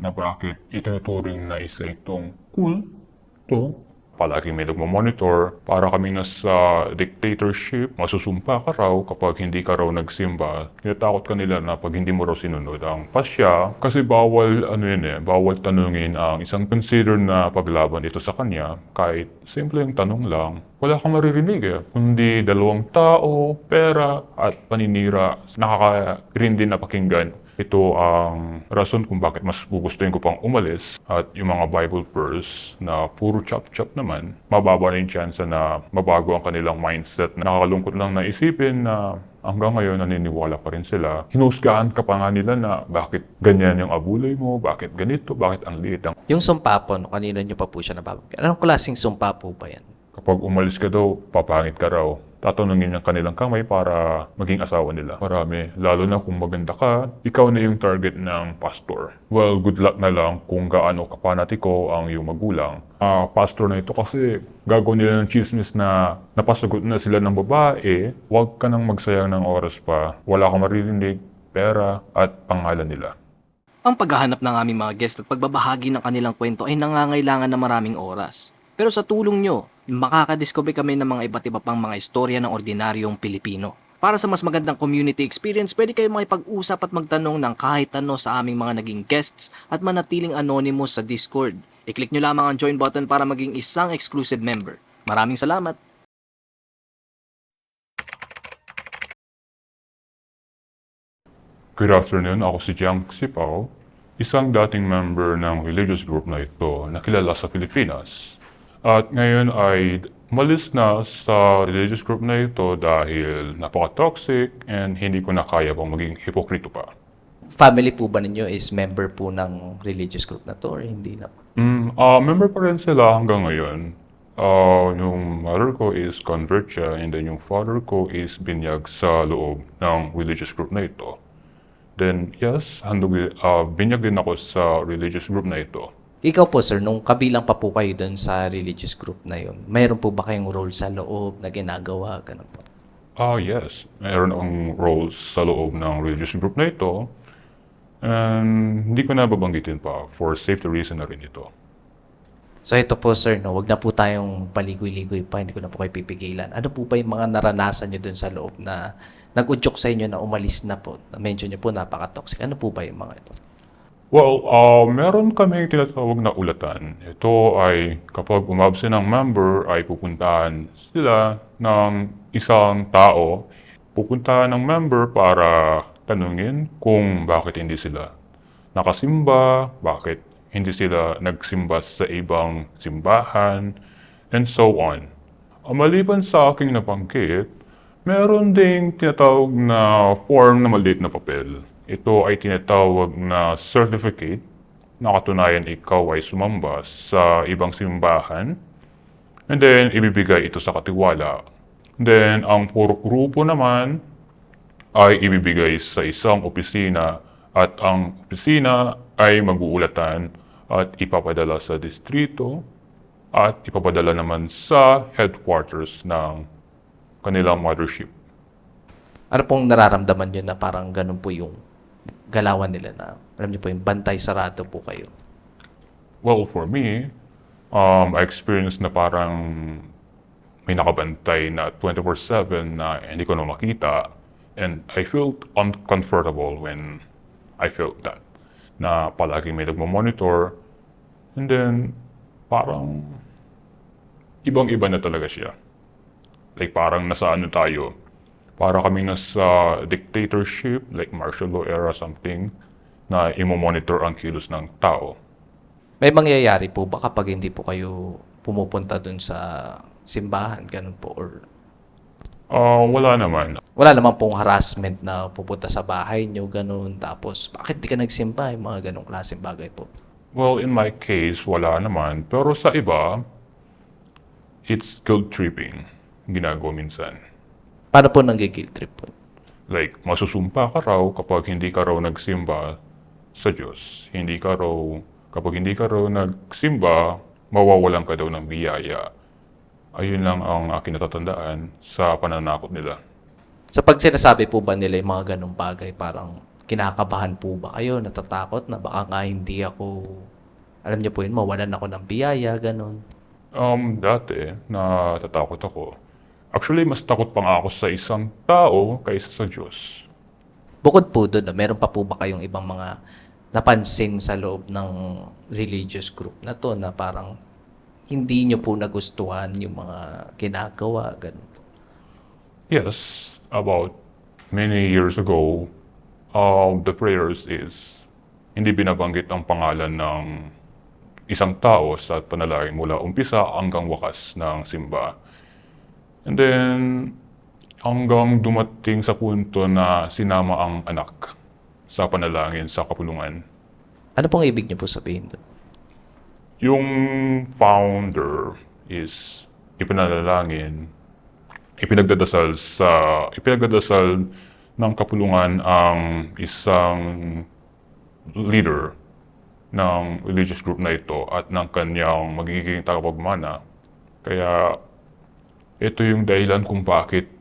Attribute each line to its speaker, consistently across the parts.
Speaker 1: na bakit itinuturing na isa itong cool to. Palagi may nagmamonitor, para kami nasa dictatorship, masusumpa ka raw kapag hindi ka raw nagsimba. Tinatakot ka nila na pag hindi mo raw sinunod ang pasya, kasi bawal bawal tanungin ang isang consider na paglaban ito sa kanya, kahit simpleng tanong lang. Wala kang maririnig kundi dalawang tao, pera at paninira. Nakaka-rin din na pakinggan. Ito ang rason kung bakit mas gugustuhin ko pang umalis, at yung mga Bible verse na puro chop-chop naman, mababa na yung chance na mabago ang kanilang mindset. Nakakalungkot lang na isipin na hanggang ngayon naniniwala pa rin sila. Hinusgahan ka pa nga nila na bakit ganyan yung abulay mo, bakit ganito, bakit ang liit ang...
Speaker 2: Yung sumpa po, no, kanina nyo pa po siya nababagyan. Anong klaseng sumpa po ba yan?
Speaker 1: Kapag umalis ka daw, papangit ka raw. Tatanungin yung kanilang kamay para maging asawa nila. Marami. Lalo na kung maganda ka, ikaw na yung target ng pastor. Well, good luck na lang kung gaano kapanatiko ang iyong magulang. Pastor na ito kasi gagawin nila ng chismis na napasagot na sila ng babae. Huwag ka nang magsayang ng oras pa. Wala kang maririnig, pera at pangalan nila.
Speaker 3: Ang paghahanap ng aming mga guest at pagbabahagi ng kanilang kwento ay nangangailangan ng maraming oras. Pero sa tulong nyo, makakadiscover kami ng mga iba't iba pang mga istorya ng ordinaryong Pilipino. Para sa mas magandang community experience, pwede kayo makipag-usap at magtanong ng kahit ano sa aming mga naging guests at manatiling anonymous sa Discord. I-click nyo lamang ang join button para maging isang exclusive member. Maraming salamat!
Speaker 1: Good afternoon, ako si Jiang Xipaw, isang dating member ng religious group na ito na kilala sa Pilipinas. At ngayon ay umalis na sa religious group na ito dahil napaka-toxic and hindi ko na kaya pang maging hipokrito pa.
Speaker 2: Family po ba ninyo is member po ng religious group na to or hindi na?
Speaker 1: Member pa rin sila hanggang ngayon. Yung mother ko is convert siya, and then yung father ko is binyag sa loob ng religious group na ito. Then yes, binyag din ako sa religious group na ito.
Speaker 2: Ikaw po sir, nung kabilang pa po kayo dun sa religious group na yun, mayroon po ba kayong role sa loob na ginagawa? Ganun po.
Speaker 1: Yes. Mayroon akong roles sa loob ng religious group na ito. And hindi ko na babanggitin pa, for safety reason na rin ito.
Speaker 2: So ito po sir, no, wag na po tayong paligoy-ligoy pa, hindi ko na po kayo pipigilan. Ano po ba yung mga naranasan nyo dun sa loob na nag-udyok sa inyo na umalis na po? Na-mention nyo po napaka-toxic. Ano po ba yung mga ito?
Speaker 1: Well, meron kaming tinatawag na ulatan. Ito ay kapag umabsent ng member ay pupuntahan sila ng isang tao. Pupuntahan ng member para tanungin kung bakit hindi sila nakasimba, bakit hindi sila nagsimba sa ibang simbahan, and so on. Maliban sa aking nabanggit, meron ding tinatawag na form na maliit na papel. Ito ay tinatawag na certificate na katunayan ikaw ay sumamba sa ibang simbahan. And then, ibibigay ito sa katiwala. Then, ang puro grupo naman ay ibibigay sa isang opisina, at ang opisina ay mag-uulatan at ipapadala sa distrito at ipapadala naman sa headquarters ng kanilang mothership.
Speaker 2: Ano pong nararamdaman nyo na parang ganun po yung galawan nila na, alam niyo po yung bantay sarado po kayo?
Speaker 1: Well, for me, I experienced na parang may nakabantay na 24/7 na hindi ko na makita, and I felt uncomfortable when I felt that. Na palagi may nagmamonitor, and then parang ibang-iba na talaga siya. Like parang nasa ano tayo, para kaming nasa dictatorship, like martial law era something, na imo-monitor ang kilos ng tao.
Speaker 2: May mangyayari po ba kapag hindi po kayo pumupunta dun sa simbahan, ganun po? Or
Speaker 1: Wala naman.
Speaker 2: wala naman pong harassment na pupunta sa bahay nyo, ganun. Tapos, bakit di ka nagsimba? Yung mga ganong klaseng bagay po.
Speaker 1: Well, in my case, wala naman. Pero sa iba, it's guilt tripping. Ginagawa minsan.
Speaker 2: Paano po nag-guilt trip po?
Speaker 1: Like, masusumpa ka raw kapag hindi ka raw nagsimba sa Diyos. Kapag hindi ka raw nagsimba, mawawalan ka daw ng biyaya. Ayun lang ang aking natatandaan sa pananakot nila.
Speaker 2: Sa pag sinasabi po ba nila yung mga ganong bagay, parang kinakabahan po ba kayo? Natatakot na baka nga hindi ako, alam niyo po yun, mawalan ako ng biyaya, ganun.
Speaker 1: Dati, natatakot ako. Actually, mas takot pa nga ako sa isang tao kaysa sa Diyos.
Speaker 2: Bukod po doon, meron pa po ba kayong ibang mga napansin sa loob ng religious group na to na parang hindi nyo po nagustuhan yung mga ginagawa, ganun po?
Speaker 1: Yes, about many years ago, the prayers is hindi binabanggit ang pangalan ng isang tao sa panalangin mula umpisa hanggang wakas ng simba. And then, hanggang dumating sa punto na sinama ang anak sa panalangin sa kapulungan.
Speaker 2: Ano pong ibig nyo po sabihin doon?
Speaker 1: Yung founder is ipinagdadasal ng kapulungan ang isang leader ng religious group na ito at ng kanyang magiging tagapagmana. Kaya ito yung dahilan kung bakit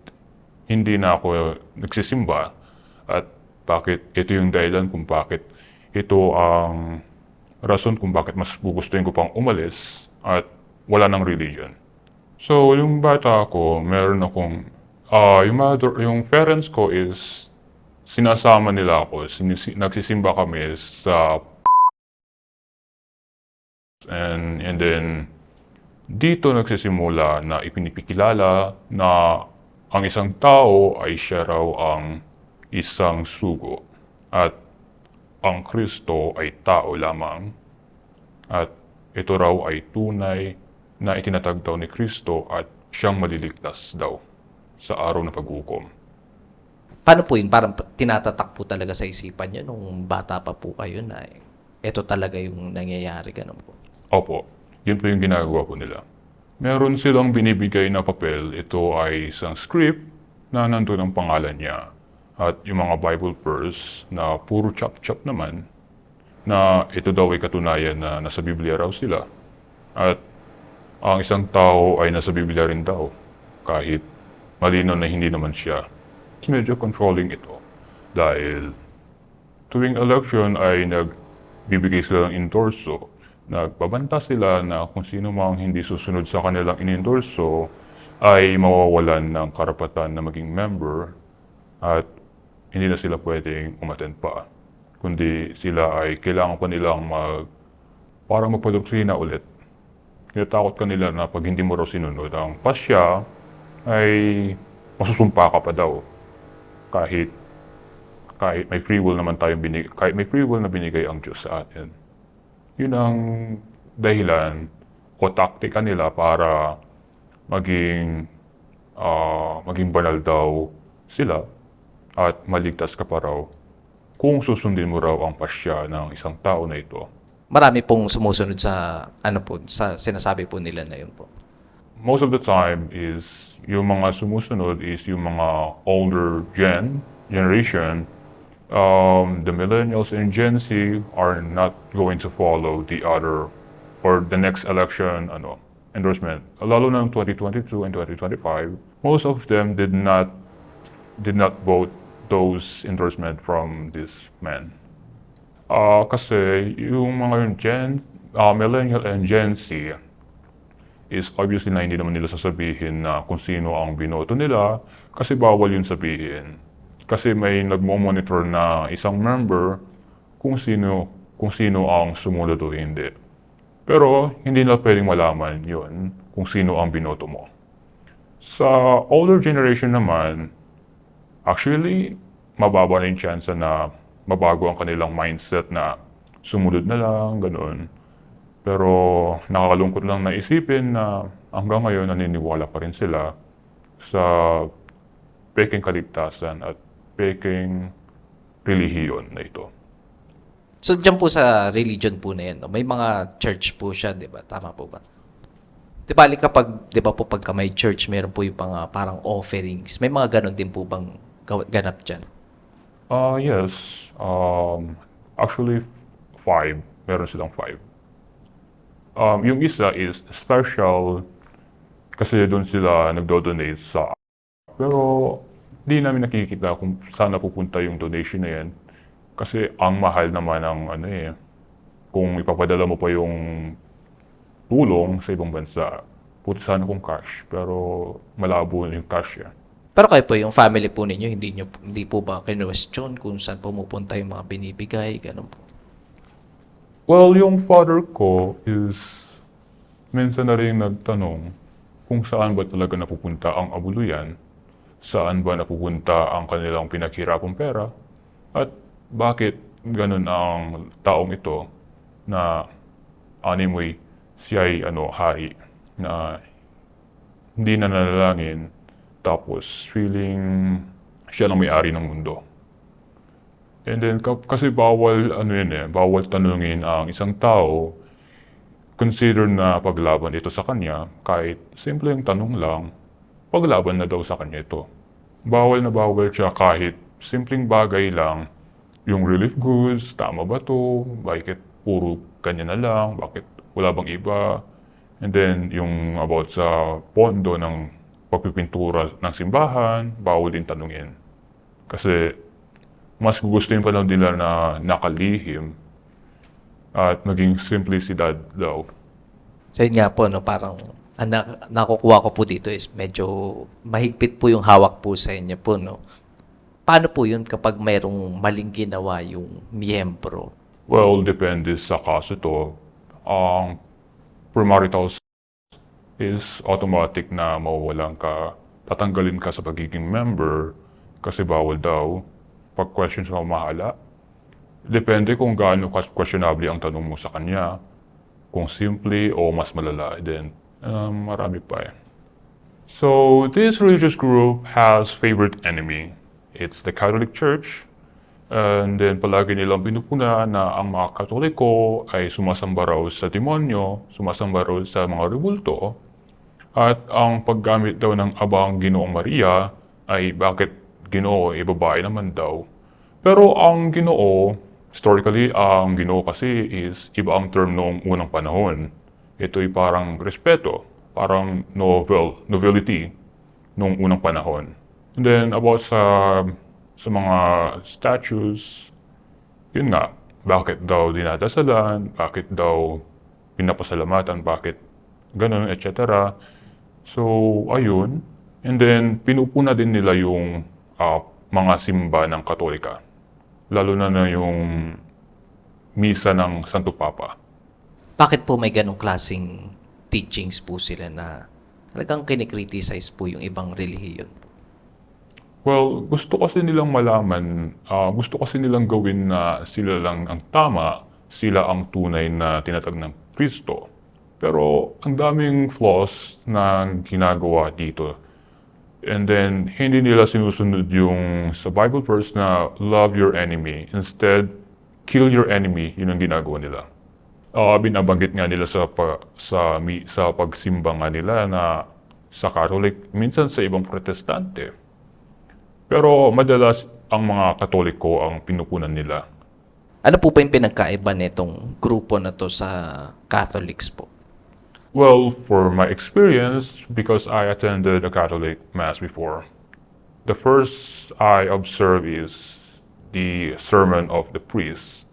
Speaker 1: hindi na ako nagsisimba at ito yung dahilan kung bakit ito ang rason kung bakit mas gugustuhin ko pang umalis at wala ng religion. So, yung bata ko, meron akong, yung parents ko is, sinasama nila ako, nagsisimba kami sa, and then, dito nagsisimula na ipinipikilala na ang isang tao ay siya raw ang isang sugo at ang Kristo ay tao lamang at ito raw ay tunay na itinatag daw ni Kristo at siyang maliligtas daw sa araw ng paghukom.
Speaker 2: Paano po yun? Parang tinatatak po talaga sa isipan nyo nung bata pa po kayo na ito talaga yung nangyayari, ganun po.
Speaker 1: Opo, yun po yung ginagawa po nila. Meron silang binibigay na papel, ito ay isang script na nandun ang pangalan niya. At yung mga Bible verse na puro chop-chop naman, na ito daw ay katunayan na nasa Biblia raw sila. At ang isang tao ay nasa Biblia rin daw, kahit malinaw na hindi naman siya. Medyo controlling ito dahil tuwing election ay nagbibigay sila ng endorso. Nagbabanta sila na kung sino mang hindi susunod sa kanilang inendorso ay mawawalan ng karapatan na maging member at hindi na sila pwedeng umattend pa. Kundi sila ay kailangan pa nilang parang magpadoktrina ulit. Tinatakot ka nila na pag hindi mo raw sinunod ang pasya ay masusumpa ka pa daw. Kahit may free will naman kahit may free will na binigay ang Diyos sa atin. Yun ang dahilan o taktika nila para maging banal daw sila at maligtas ka pa raw kung susundin mo raw ang pasya ng isang tao na ito.
Speaker 2: Marami pong sumusunod sa sa sinasabi po nila na yun po.
Speaker 1: Most of the time is yung mga sumusunod is yung mga older generation. The millennials and Gen Z are not going to follow the other or the next election endorsement. Lalo na ng 2022 and 2025, most of them did not vote those endorsement from this man. Kasi yung mga millennial and Gen Z is obviously na hindi naman nila sasabihin na kung sino ang binoto nila kasi bawal yun sabihin. Kasi may nagmo-monitor na isang member kung sino ang sumunod o hindi. Pero hindi nila pwedeng malaman yun kung sino ang binoto mo. Sa older generation naman, actually, mababa na yung chance na mabago ang kanilang mindset na sumunod na lang, ganoon. Pero nakakalungkot lang na isipin na hanggang ngayon naniniwala pa rin sila sa peking kaligtasan at peking relihiyon na ito.
Speaker 2: So, dyan po sa religion po na yan, may mga church po siya, di ba? Tama po ba? Di ba, di ba po pagka may church, meron po yung parang offerings. May mga ganon din po bang ganap dyan?
Speaker 1: Yes. Actually, 5. Meron silang 5. Yung isa is special kasi doon sila nagdo-donate pero di namin nakikita kung saan napupunta yung donation na yan. Kasi ang mahal naman ng ano eh, kung ipapadala mo pa yung tulong sa ibang bansa, puti sana kung cash, pero malabo yung cash eh.
Speaker 2: Pero kayo po, yung family po ninyo, hindi po ba kinwestiyon kung saan pumupunta yung mga binibigay, ganun po?
Speaker 1: Well, yung father ko is minsan na rin nagtanong kung saan ba talaga napupunta ang abuluyan, saan ba napupunta ang kanilang pinaghirapang pera, at bakit ganun ang taong ito na anyway siya ay hari na hindi na nanalangin tapos feeling siya lang may-ari ng mundo. And then kasi bawal bawal tanungin ang isang tao, consider na paglaban ito sa kanya, kahit simpleng tanong lang, paglaban na daw sa kanya ito. Bawal na bawal siya kahit simpleng bagay lang, yung relief goods, tama ba to? Bakit puro kanya na lang? Bakit wala bang iba? And then yung about sa pondo ng pagpipintura ng simbahan, bawal din tanungin. Kasi mas gugustuhin pa lang nila na nakalihim at maging simplicidad daw.
Speaker 2: So yun nga po, no, parang ang nakukuha ko po dito is medyo mahigpit po yung hawak po sa inyo po, no? Paano po yun kapag mayroong maling ginawa yung miyembro?
Speaker 1: Well, depende sa kaso to. Ang premarital is automatic na mawawalan ka, tatanggalin ka sa pagiging member kasi bawal daw pag-question sa mamahala. Depende kung gaano questionable ang tanong mo sa kanya. Kung simple o mas malala, then marami pa eh. So, this religious group has favorite enemy. It's the Catholic Church. And then palagi nilang pinupunan na ang mga Katoliko ay sumasamba raw sa demonyo, sumasamba raw sa mga rebulto. At ang paggamit daw ng abang Ginoong Maria ay bakit Ginoo, babae naman daw. Pero ang Ginoo, historically, ang Ginoo kasi is iba ang term noong unang panahon. Ito'y parang respeto, parang nobility noong unang panahon. And then about sa mga statues, yun nga, bakit daw dinadasalan, bakit daw pinapasalamatan, bakit ganun, etc. So, ayun. And then, pinupuna din nila yung mga simba ng Katolika. Lalo na yung misa ng Santo Papa.
Speaker 2: Bakit po may ganong klaseng teachings po sila na talagang kinikriticize po yung ibang relihiyon?
Speaker 1: Well, gusto kasi nilang malaman, gusto kasi nilang gawin na sila lang ang tama, sila ang tunay na tinatag ng Kristo. Pero ang daming flaws na ginagawa dito. And then, hindi nila sinusunod yung sa Bible verse na love your enemy. Instead, kill your enemy. Yun ang ginagawa nila. Binabanggit nga nila sa pagsimba nga nila na sa Catholic, minsan sa ibang Protestante. Pero madalas ang mga Katoliko ang pinupunan nila.
Speaker 2: Ano po ba yung pinagkaiba nitong grupo na to sa Catholics po?
Speaker 1: Well, for my experience, because I attended a Catholic Mass before, the first I observe is the sermon of the priest.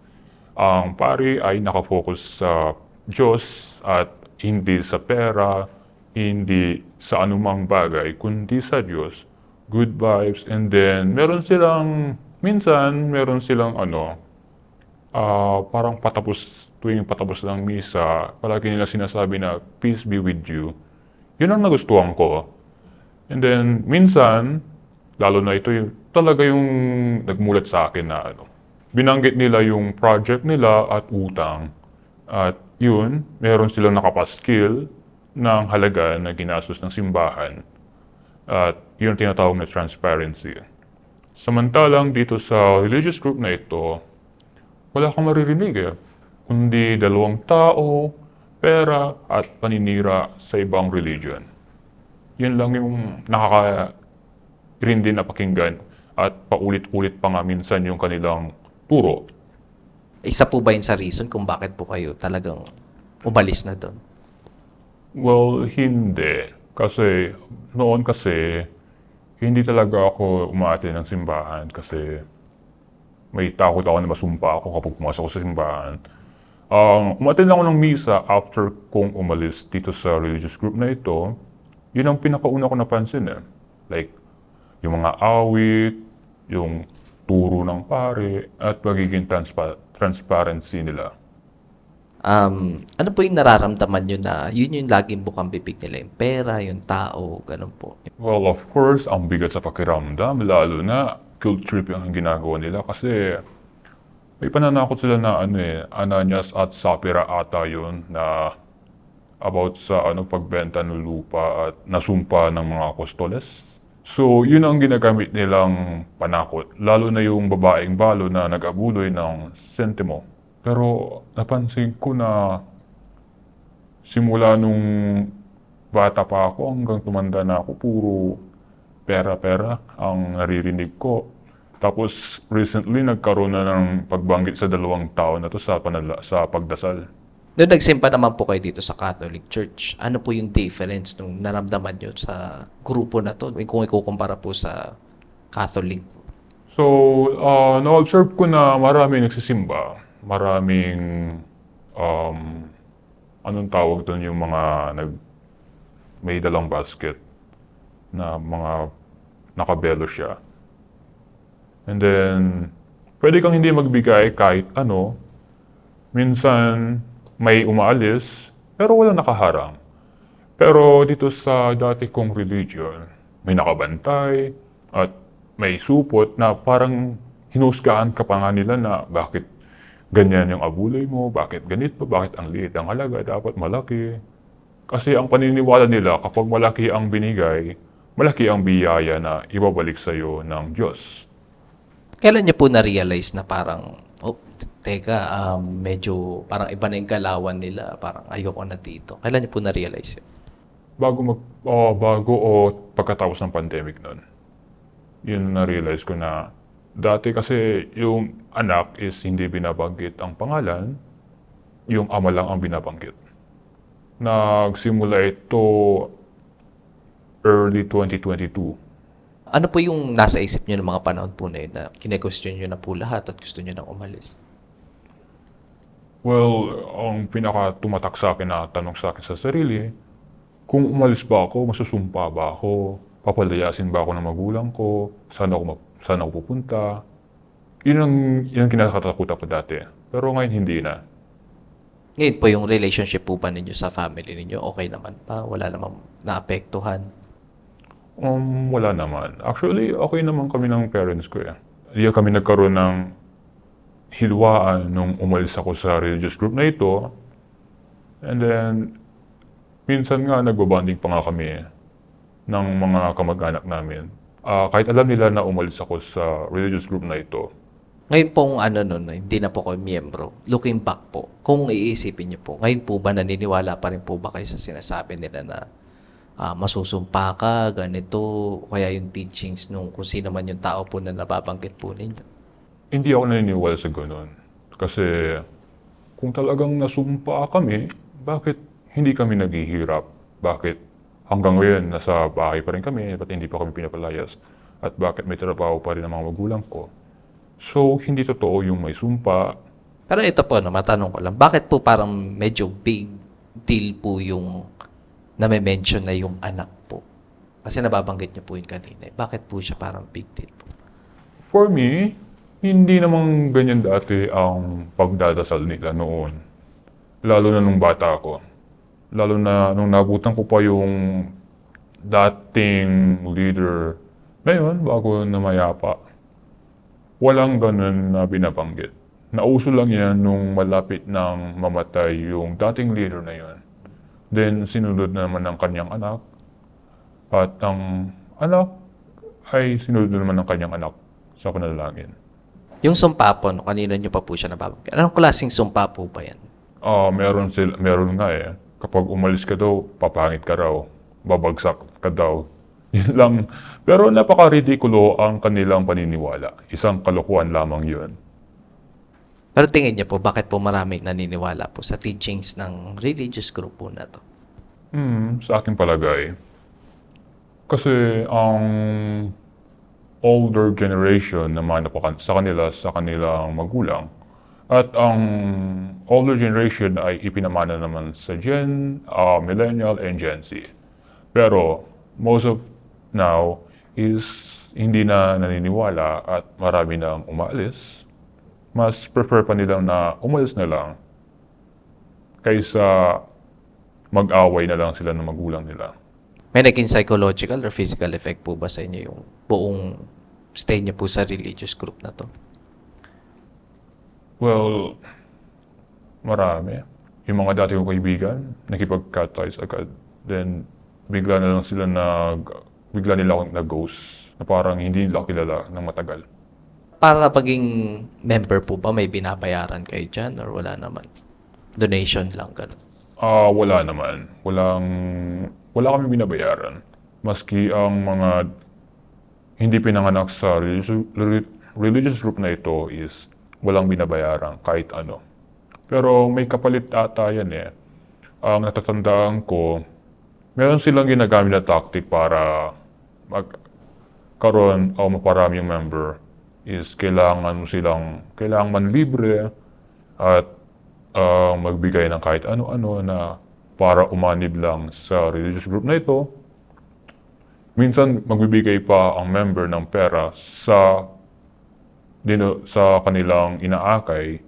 Speaker 1: Ang pari ay nakafocus sa Diyos at hindi sa pera, hindi sa anumang bagay, kundi sa Diyos. Good vibes. And then, minsan, meron silang parang tuwing patapos ng misa, palagi nila sinasabi na, peace be with you. Yun ang nagustuhan ko. And then, minsan, lalo na ito talaga yung nagmulat sa akin na binanggit nila yung project nila at utang. At yun, meron silang nakapaskil ng halaga na ginastos ng simbahan. At yun ang tinatawag na transparency. Samantalang dito sa religious group na ito, wala kang maririnig kundi dalawang tao, pera, at paninira sa ibang religion. Yun lang yung nakaka-irindi na pakinggan at paulit-ulit pa nga minsan yung kanilang turo.
Speaker 2: Isa po ba yun sa reason kung bakit po kayo talagang umalis na doon?
Speaker 1: Well, hindi. Noon kasi, hindi talaga ako umaattend ng simbahan kasi may takot ako na masumpa ako kapag pumasok ako sa simbahan. Umattend ako ng misa after kong umalis dito sa religious group na ito. Yun ang pinakauna ko napansin eh. Like, yung mga awit, yung turo ng pare, at pagiging transparency nila.
Speaker 2: Ano po yung nararamdaman nyo na yun yung laging bukang bibig nila? Yung pera, yung tao, ganun po.
Speaker 1: Well, of course, ang bigat sa pakiramdam, lalo na guilt tripping ang ginagawa nila kasi may pananakot sila na Ananias at Sapphira ata yun na about sa pagbenta ng lupa at nasumpa ng mga apostoles. So, yun ang ginagamit nilang panakot, lalo na yung babaeng balo na nag-abuloy ng sentimo. Pero napansin ko na simula nung bata pa ako hanggang tumanda na ako, puro pera-pera ang naririnig ko. Tapos recently nagkaroon na ng pagbanggit sa 2 taon na to sa pagdasal.
Speaker 2: Noong nagsimba naman po kayo dito sa Catholic Church, ano po yung difference nung naramdaman nyo sa grupo na to kung ikukumpara po sa Catholic?
Speaker 1: So, na-observe ko na maraming nagsisimba. Maraming, anong tawag doon, yung mga may dalang basket na mga nakabelo siya. And then, pwede kang hindi magbigay kahit ano. Minsan, may umaalis, pero walang nakaharang. Pero dito sa dati kong religion, may nakabantay at may supot na parang hinusgaan ka pa nga nila na bakit ganyan yung abuloy mo, bakit ganito, bakit ang liit ang halaga, dapat malaki. Kasi ang paniniwala nila kapag malaki ang binigay, malaki ang biyaya na ibabalik sa'yo ng Diyos.
Speaker 2: Kailan niyo po na-realize na parang, medyo parang iba na yung galawan nila, parang ayoko na dito. Kailan niyo po na-realize yun?
Speaker 1: Bago o pagkatapos ng pandemic nun. Yun na-realize ko na dati kasi yung anak is hindi binabanggit ang pangalan, yung ama lang ang binabanggit. Nagsimula ito early 2022.
Speaker 2: Ano po yung nasa isip niyo ng mga panahon po na yun na kine-question niyo na po lahat at gusto niyo nang umalis?
Speaker 1: Well, ang pinaka tumatak sa akin na tanong sa akin sa sarili, kung umalis ba ako, masusumpa ba ako, papalayasin ba ako ng magulang ko, saan ako pupunta. Yun ang kinakatakutan ko dati. Pero ngayon hindi na.
Speaker 2: Ngayon po yung relationship po ba ninyo sa family ninyo, okay naman pa? Wala namang naapektuhan?
Speaker 1: Wala naman. Actually, okay naman kami ng parents ko eh. Hindi kami nagkaroon ng hilwaan nung umalis ako sa religious group na ito. And then, minsan nga nagbabanding pa nga kami ng mga kamag-anak namin. Kahit alam nila na umalis ako sa religious group na ito.
Speaker 2: Ngayon pong hindi na po kayo miyembro. Looking back po, kung iisipin niyo po, ngayon po ba naniniwala pa rin po ba kayo sa sinasabi nila na masusumpa ka, ganito, kaya yung teachings nung kung sino man yung tao po na nababanggit po ninyo?
Speaker 1: Hindi ako naniniwala sa ganun. Kasi kung talagang nasumpa kami, bakit hindi kami naghihirap? Bakit hanggang ngayon nasa bahay pa rin kami, ba't hindi pa kami pinapalayas? At bakit may trabaho pa rin ang mga magulang ko? So, hindi totoo yung may sumpa.
Speaker 2: Pero ito po, matanong ko lang, bakit po parang medyo big deal po yung name-mention na yung anak po? Kasi nababanggit niyo po yun kanina. Bakit po siya parang big deal po?
Speaker 1: For me, hindi namang ganyan dati ang pagdadasal nila noon. Lalo na nung bata ako. Lalo na nung nabutan ko pa yung dating leader ngayon, bago na mayapa. Walang ganun na binabanggit. Nauso lang yan nung malapit nang mamatay yung dating leader na yun. Then, sinunod naman ng kanyang anak. At ang anak ay sinunod naman ng kanyang anak sa panalangin.
Speaker 2: Yung sumpa po, kanina nyo pa po siya nababanggit. Anong klaseng sumpa po ba yan?
Speaker 1: Meron nga eh. Kapag umalis ka daw, papangit ka raw. Babagsak ka daw. Yun lang. Pero napaka-ridikulo ang kanilang paniniwala. Isang kalokohan lamang yun.
Speaker 2: Pero tingin niyo po, bakit po maraming naniniwala po sa teachings ng religious group po na to?
Speaker 1: Sa aking palagay. Kasi ang older generation na mga sa kanila sa kanilang magulang. At ang older generation ay ipinamana naman sa Millennial and Gen Z. Pero most of now is hindi na naniniwala at marami nang umaalis. Mas prefer pa nilang na umalis na lang kaysa mag-away na lang sila ng magulang nila.
Speaker 2: May naging psychological or physical effect po ba sa inyo yung buong stay niyo po sa religious group na to?
Speaker 1: Well, marami. Yung mga dati kong kaibigan, nakipag-cut ties agad. Then, bigla nila akong nag-ghost na parang hindi nila kilala ng matagal.
Speaker 2: Para paging member po ba, may binabayaran kayo dyan or wala naman? Donation lang, ganun.
Speaker 1: Wala naman. Wala kami binabayaran. Maski ang mga hindi pinanganak sa religious group na ito is walang binabayaran kahit ano. Pero may kapalit ata yan eh. Ang natatandaan ko, meron silang ginagamit na tactic para magkaroon o maparami yung member is kailangan manlibre at magbigay ng kahit ano-ano na para umanib lang sa religious group na ito. Minsan magbibigay pa ang member ng pera sa kanilang inaakay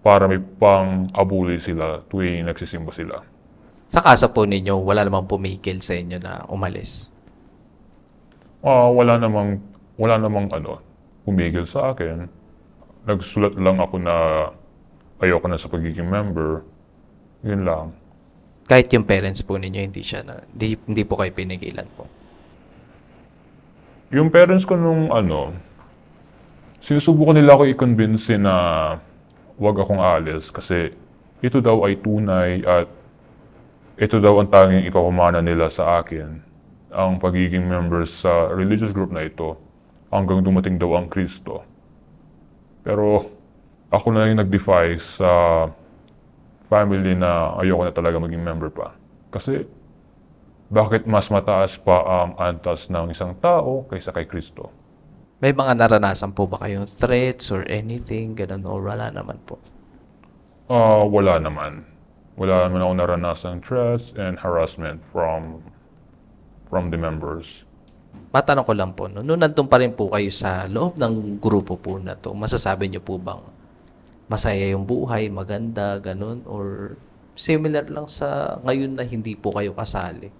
Speaker 1: para may pang-abuli sila tuwing nagsisimba sila.
Speaker 2: Sa kasa po ninyo, wala namang pumikil sa inyo na umalis.
Speaker 1: Wala namang pumigil sa akin. Nagsulat lang ako na ayoko na sa pagiging member. Yun lang.
Speaker 2: Kahit yung parents po ninyo, hindi po kayo pinigilan po.
Speaker 1: Yung parents ko sinusubukan nila ako i-convince na wag akong alis kasi ito daw ay tunay at ito daw ang tanging ipapamana nila sa akin, ang pagiging member sa religious group na ito hanggang dumating daw ang Kristo. Pero ako na yung nag-defy sa family na ayoko na talaga maging member pa. Kasi bakit mas mataas pa ang antas ng isang tao kaysa kay Kristo?
Speaker 2: May mga naranasan po ba kayong threats or anything, ganun, or wala naman po?
Speaker 1: Wala naman. Wala naman ako naranasang threats and harassment from the members.
Speaker 2: Matanong ko lang po, nung nandun pa rin po kayo sa loob ng grupo po na to, masasabi niyo po bang masaya yung buhay, maganda, ganun, or similar lang sa ngayon na hindi po kayo kasali?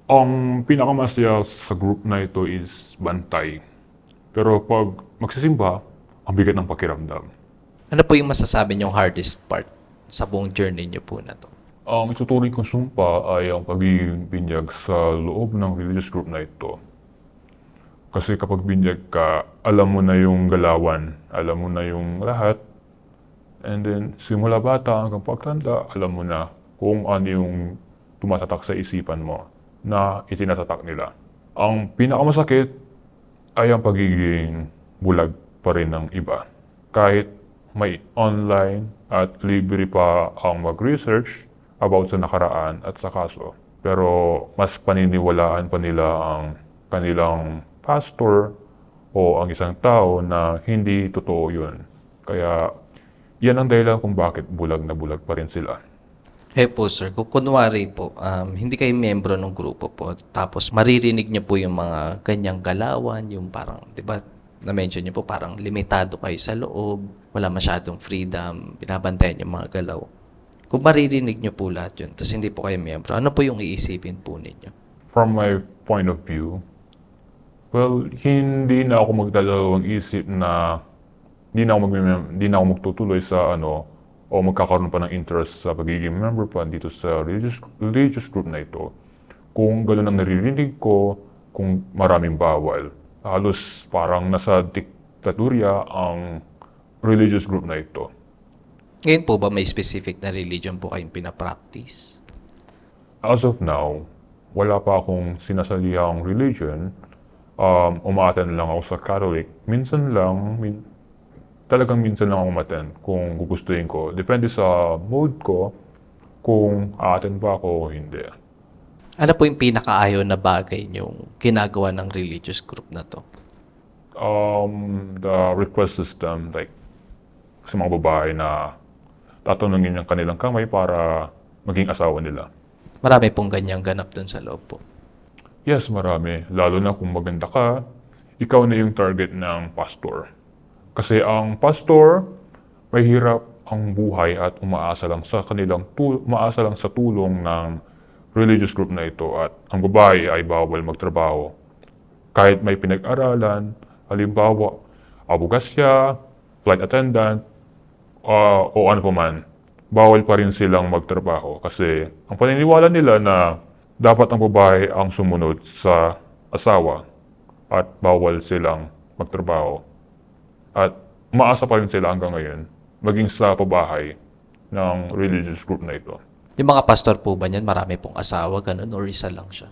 Speaker 1: Ang pinakamasaya sa group na ito is bantay. Pero pag magsisimba, ang bigat ng pakiramdam.
Speaker 2: Ano po yung masasabi niyong hardest part sa buong journey niyo po na to?
Speaker 1: Ang ituturing kong sumpa ay ang pagiging binyag sa loob ng religious group na ito. Kasi kapag binyag ka, alam mo na yung galawan, alam mo na yung lahat. And then, simula bata hanggang pagtanda, alam mo na kung ano yung tumatatak sa isipan mo na itinatatak nila. Ang pinakamasakit ay ang pagiging bulag pa rin ng iba. Kahit may online at libre pa ang mag-research about sa nakaraan at sa kaso. Pero mas paniniwalaan pa nila ang kanilang pastor o ang isang tao na hindi totoo yun. Kaya yan ang dahilan kung bakit bulag na bulag pa rin sila.
Speaker 2: Hey po sir, kung kunwari po, hindi kayo membro ng grupo po, tapos maririnig niyo po yung mga ganyang galawan, yung parang, di ba, na-mention niyo po, parang limitado kayo sa loob, wala masyadong freedom, binabantayan yung mga galaw. Kung maririnig niyo po lahat yun, tapos hindi po kayo membro, ano po yung iisipin po ninyo?
Speaker 1: From my point of view, well, hindi na ako magdadalawang isip na hindi na ako magtutuloy sa o magkakaroon pa ng interest sa pagiging member pa dito sa religious group na ito. Kung gano'n ang naririnig ko, kung maraming bawal. Halos parang nasa diktatorya ang religious group na ito.
Speaker 2: Ngayon po ba may specific na religion po kayong pinapractice?
Speaker 1: As of now, wala pa akong sinasalihang religion. Umaattend lang ako sa Catholic. Talagang minsan lang ako umattend kung gugustuhin ko. Depende sa mood ko kung a-attend pa ako o hindi.
Speaker 2: Ano po yung pinakaayaw na bagay yung ginagawa ng religious group na to?
Speaker 1: The request system, like sa mga babae na tatanungin yung kanilang kamay para maging asawa nila.
Speaker 2: Marami pong ganyang ganap dun sa loob po.
Speaker 1: Yes, marami. Lalo na kung maganda ka, ikaw na yung target ng pastor. Kasi ang pastor, mahirap ang buhay at umaasa lang sa tulong ng religious group na ito at ang babae ay bawal magtrabaho. Kahit may pinag-aralan, halimbawa, abogasya, flight attendant, o ano pa man, bawal pa rin silang magtrabaho kasi ang paniniwala nila na dapat ang babae ang sumunod sa asawa at bawal silang magtrabaho. At umaasa pa rin sila hanggang ngayon, maging sa pabahay ng religious group na ito.
Speaker 2: Yung mga pastor po ba niyan, marami pong asawa, ganun, or isa lang siya?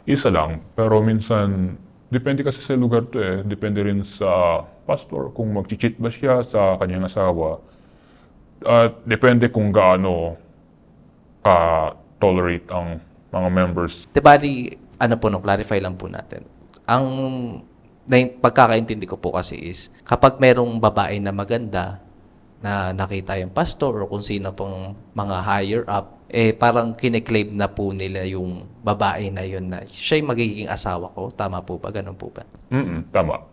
Speaker 1: Isa lang, pero minsan, depende kasi sa lugar to eh. Depende rin sa pastor kung mag-cheat ba siya sa kanyang asawa. At depende kung gaano ka-tolerate ang mga members.
Speaker 2: Di bali, ano po, no, clarify lang po natin. Ang pagkakaintindi ko po kasi is, kapag merong babae na maganda, na nakita yung pastor o kung sino pong mga higher up, parang kiniklaim na po nila yung babae na yun na siya'y magiging asawa ko. Tama po ba? Ganun po ba?
Speaker 1: Tama.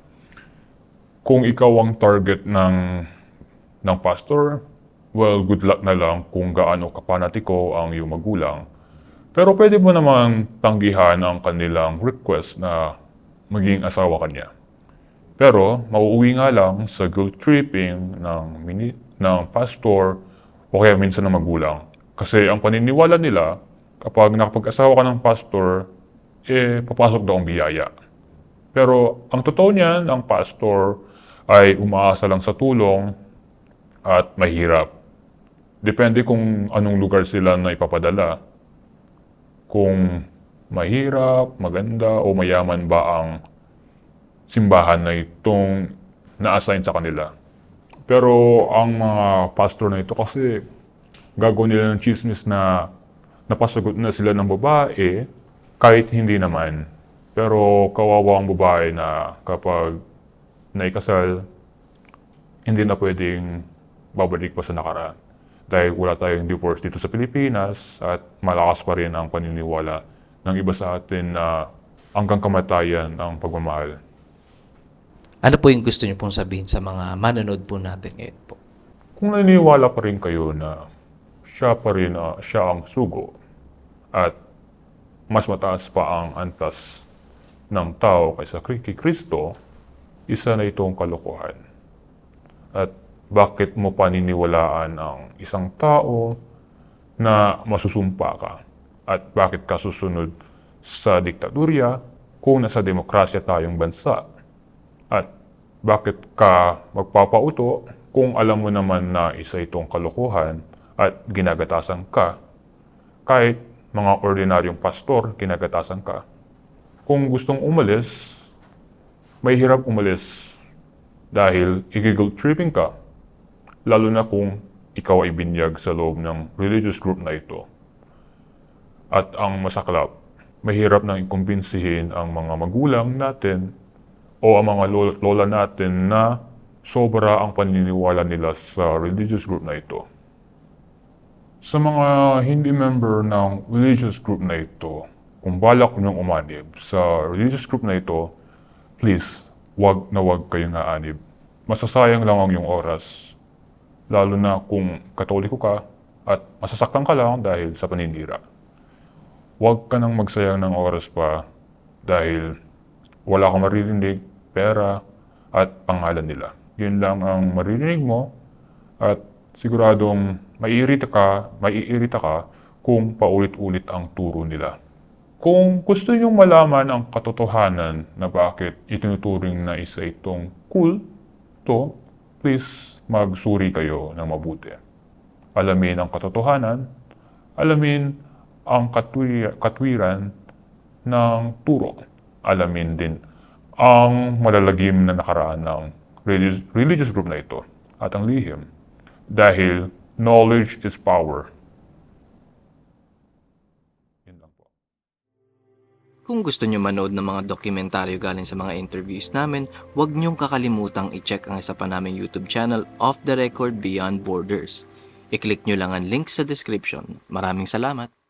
Speaker 1: Kung ikaw ang target ng pastor, well, good luck na lang kung gaano kapanatiko ang iyong magulang. Pero pwede mo namang tanggihan ang kanilang request na maging asawa ka niya. Pero mauuwi nga lang sa guilt tripping ng pastor o kaya minsan ng magulang. Kasi ang paniniwala nila, kapag nakapag-asawa ka ng pastor, papasok daw ang biyaya. Pero ang totoo niyan, ang pastor ay umaasa lang sa tulong at mahirap. Depende kung anong lugar sila na ipapadala. Kung mahirap, maganda o mayaman ba ang simbahan na itong na-assign sa kanila. Pero ang mga pastor na ito kasi gagawin nila ng chismis na napasagot na sila ng babae kahit hindi naman. Pero kawawa ang babae na kapag naikasal, hindi na pwedeng babalik pa sa nakaraan. Dahil wala tayong divorce dito sa Pilipinas at malakas pa rin ang paniniwala ng iba sa atin na hanggang kamatayan ang pagmamahal.
Speaker 2: Ano po yung gusto niyo pong sabihin sa mga manonood po natin ngayon po?
Speaker 1: Kung naniniwala pa rin kayo na siya ang sugo at mas mataas pa ang antas ng tao kaysa kay Kristo, isa na itong kalokohan. At bakit mo paniniwalaan ang isang tao na masusumpa ka? At bakit ka susunod sa diktadurya kung nasa demokrasya tayong bansa? At bakit ka magpapauto kung alam mo naman na isa itong kalokohan at ginagatasan ka? Kahit mga ordinaryong pastor, ginagatasan ka. Kung gustong umalis, may hirap umalis dahil i-guilt tripping ka. Lalo na kung ikaw ay binyag sa loob ng religious group na ito. At ang masaklap, mahirap nang ikumbinsihin ang mga magulang natin o ang mga lola natin na sobra ang paniniwala nila sa religious group na ito. Sa mga hindi member ng religious group na ito, kung balak niyong umanib sa religious group na ito, please, wag na wag kayong aanib. Masasayang lang ang iyong oras. Lalo na kung katoliko ka at masasaktan ka lang dahil sa paninira. Huwag ka nang magsayang ng oras pa dahil wala kang maririnig, pera at pangalan nila. Yun lang ang maririnig mo at siguradong maiirita ka kung paulit-ulit ang turo nila. Kung gusto niyong malaman ang katotohanan na bakit itinuturing na isa itong kulto, please magsuri kayo ng mabuti. Alamin ang katotohanan, alamin ang katwiran ng turo. Alamin din ang malalagim na nakaraan ng religious group na ito at ang lihim. Dahil knowledge is power.
Speaker 3: Kung gusto nyo manood ng mga dokumentaryo galing sa mga interviews namin, huwag nyong kakalimutang i-check ang isa pa naming YouTube channel, Off the Record Beyond Borders. I-click nyo lang ang link sa description. Maraming salamat!